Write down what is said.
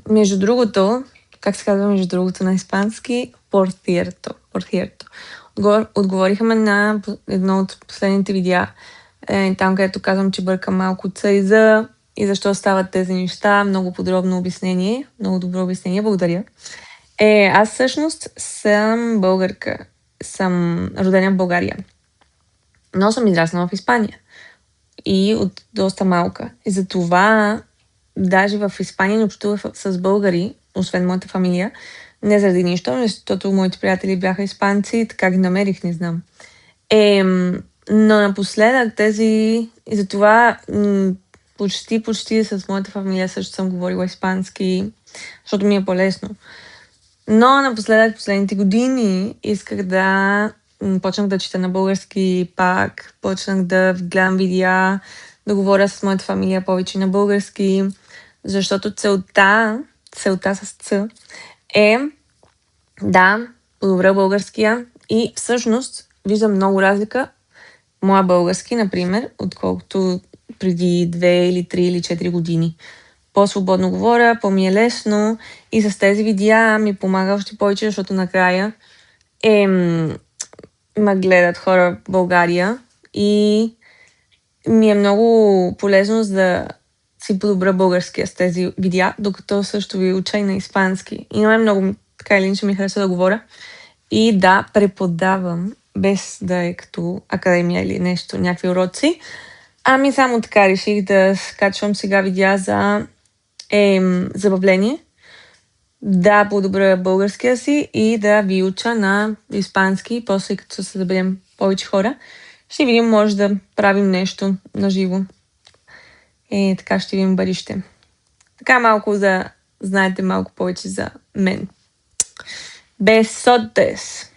Между другото, как се казва между другото на испански? Por cierto. Отговориха на едно от последните видеа, там където казвам, че бъркам малко ц и з и защо стават тези неща. Много подробно обяснение, много добро обяснение, благодаря. Аз всъщност съм българка, съм родена в България, но съм израснала в Испания и от доста малка. И затова даже в Испания не общувах с българи, освен моята фамилия, не заради нищо, защото моите приятели бяха испанци и така ги намерих, не знам. Но напоследък и затова почти с моята фамилия също съм говорила испански, защото ми е по-лесно. Но напоследък, последните години, исках да почнах да чета на български пак, почнах да гледам видеа, да говоря с моята фамилия повече на български, защото целта с ц е да подобря българския и всъщност виждам много разлика моя български, например, отколкото преди 2 или 3 или 4 години. По-свободно говоря, по-ми е лесно и с тези видеа ми помага още повече, защото накрая ме гледат хора в България и ми е много полезно за да си подобра българския с тези видеа, докато също ви уча и на испански. И много така или иначе ми харесва да говоря и да преподавам, без да е като академия или нещо, някакви уроци. Ами само така реших да скачвам сега видеа за забавление, да подобря българския си и да ви уча на испански. После като се съберем повече хора, ще видим, може да правим нещо на живо. Така ще видим бъдеще. Така малко знаете малко повече за мен. Besotes!